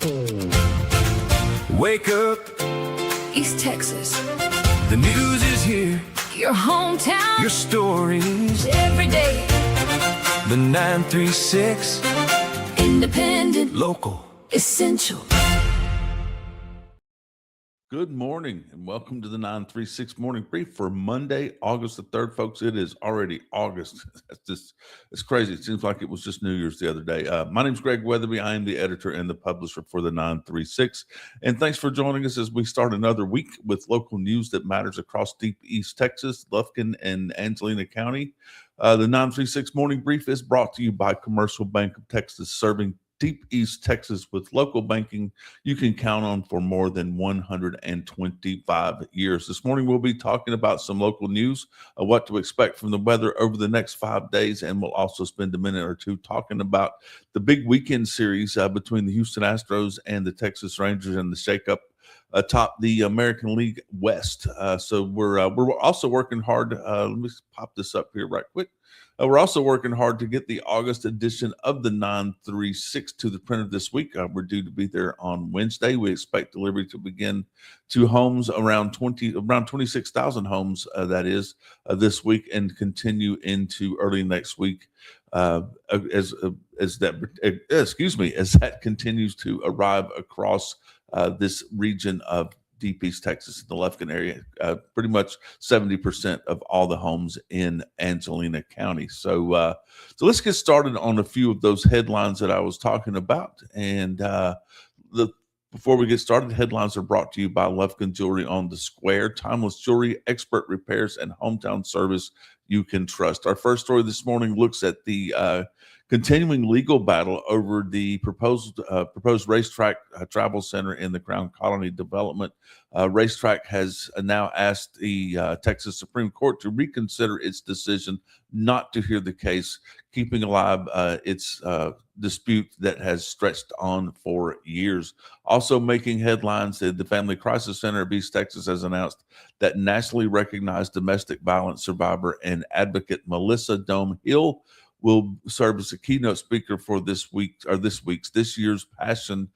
Wake up, East Texas, the news is here. your hometown, Your stories, every day. the 936 Independent, Local. essential. Good morning and welcome to the 936 Morning Brief for Monday, August the 3rd, folks. It is already August. It's crazy. It seems like it was just New Year's the other day. My name is Greg Weatherby. I am the editor and the publisher for the 936. And thanks for joining us as we start another week with local news that matters across deep East Texas, Lufkin, and Angelina County. The 936 Morning Brief is brought to you by Commercial Bank of Texas, serving deep East Texas with local banking you can count on for more than 125 years. This morning, we'll be talking about some local news, what to expect from the weather over the next 5 days, and we'll also spend a minute or two talking about the big weekend series between the Houston Astros and the Texas Rangers and the shakeup atop the American League West. So we're also working hard. Let me pop this up here right quick. We're also working hard to get the August edition of the 936 to the printer this week. We're due to be there on Wednesday. We expect delivery to begin to homes around 26,000 homes, that is, this week, and continue into early next week as that continues to arrive across this region of deep East Texas in the Lufkin area, pretty much 70% of all the homes in Angelina County. So let's get started on a few of those headlines that I was talking about. And before we get started, headlines are brought to you by Lufkin Jewelry on the Square. Timeless jewelry, expert repairs, and hometown service you can trust. Our first story this morning looks at the continuing legal battle over the proposed racetrack travel center in the Crown Colony development. Racetrack has now asked the Texas Supreme Court to reconsider its decision not to hear the case, keeping alive its dispute that has stretched on for years. Also making headlines, the Family Crisis Center of East Texas has announced that nationally recognized domestic violence survivor and advocate Melissa Dome Hill will serve as a keynote speaker for this year's Passion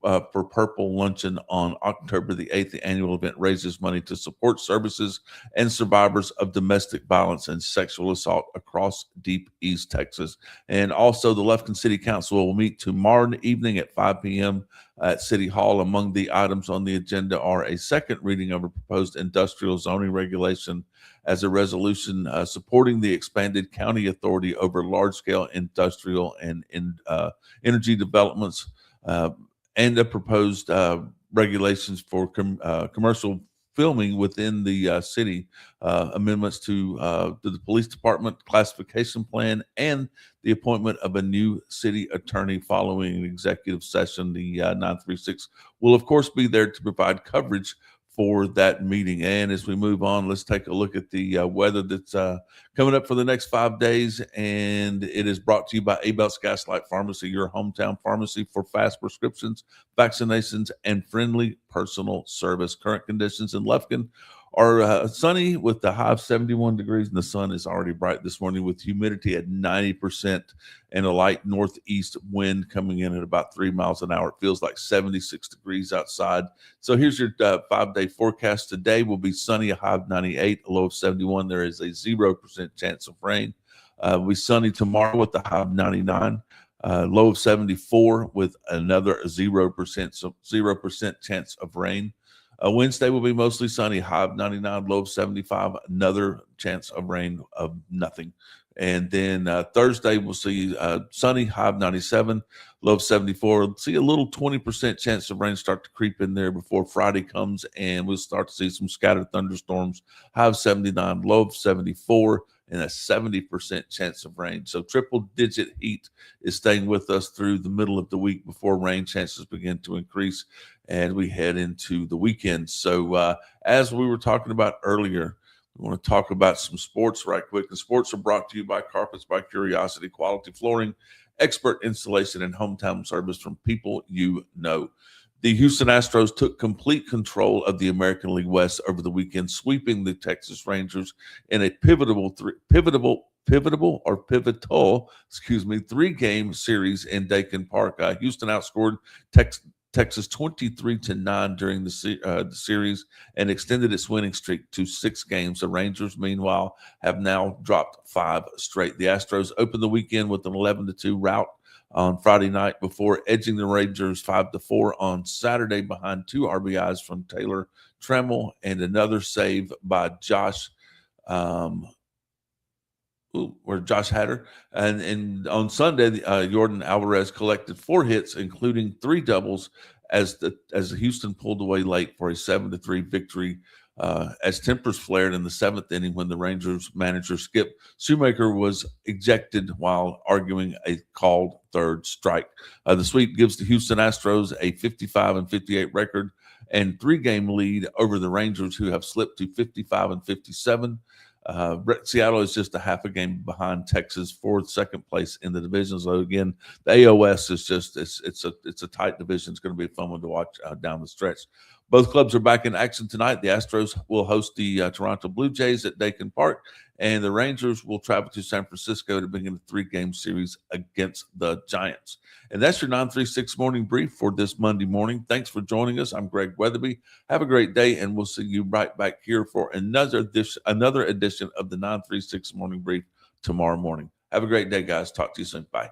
for Purple luncheon on October the 8th. The annual event raises money to support services and survivors of domestic violence and sexual assault across deep East Texas. And also the Lufkin City Council will meet tomorrow evening at 5 p.m. at City Hall. Among the items on the agenda are a second reading of a proposed industrial zoning regulation as a resolution supporting the expanded county authority over large-scale industrial and energy developments, and the proposed regulations for commercial filming within the city, amendments to the police department classification plan, and the appointment of a new city attorney following an executive session. The 936 will, of course, be there to provide coverage for that meeting. And as we move on, let's take a look at the weather that's coming up for the next 5 days. And it is brought to you by Abel's Gaslight Pharmacy, your hometown pharmacy for fast prescriptions, vaccinations, and friendly personal service. Current conditions in Lufkin are sunny with the high of 71 degrees, and the sun is already bright this morning with humidity at 90% and a light northeast wind coming in at about 3 miles an hour. It feels like 76 degrees outside. So here's your 5-day forecast. Today will be sunny, a high of 98, a low of 71. There is a 0% chance of rain. Will be sunny tomorrow with a high of 99. Low of 74 with another 0% chance of rain. Wednesday will be mostly sunny, high of 99, low of 75, another chance of rain of nothing. And then Thursday we'll see sunny, high of 97, low of 74. See a little 20% chance of rain start to creep in there before Friday comes, and we'll start to see some scattered thunderstorms, high of 79, low of 74. And a 70% chance of rain. So triple-digit heat is staying with us through the middle of the week before rain chances begin to increase and we head into the weekend. So as we were talking about earlier, we want to talk about some sports right quick. The sports are brought to you by Carpets by Curiosity, quality flooring, expert installation, and hometown service from people you know. The Houston Astros took complete control of the American League West over the weekend, sweeping the Texas Rangers in a pivotal 3-game series in Dakin Park. Houston outscored Texas 23-9 during the series and extended its winning streak to 6 games. The Rangers, meanwhile, have now dropped 5 straight. The Astros opened the weekend with an 11-2 rout on Friday night before edging the Rangers 5-4 on Saturday behind 2 RBIs from Taylor Trammell and another save by Josh Hader. And on Sunday, Jordan Alvarez collected 4 hits, including 3 doubles, as Houston pulled away late for a 7-3 victory. As tempers flared in the 7th inning when the Rangers manager Skip Shoemaker was ejected while arguing a called 3rd strike. The sweep gives the Houston Astros a 55-58 record and 3-game lead over the Rangers, who have slipped to 55-57. Seattle is just a half a game behind Texas for 2nd place in the division. So again, the AOS is just it's a tight division. It's going to be a fun one to watch down the stretch. Both clubs are back in action tonight. The Astros will host the Toronto Blue Jays at Dakin Park, and the Rangers will travel to San Francisco to begin a 3-game series against the Giants. And that's your 936 morning brief for this Monday morning. Thanks for joining us. I'm Greg Weatherby. Have a great day, and we'll see you right back here for another edition of the 936 morning brief tomorrow morning. Have a great day, guys. Talk to you soon. Bye.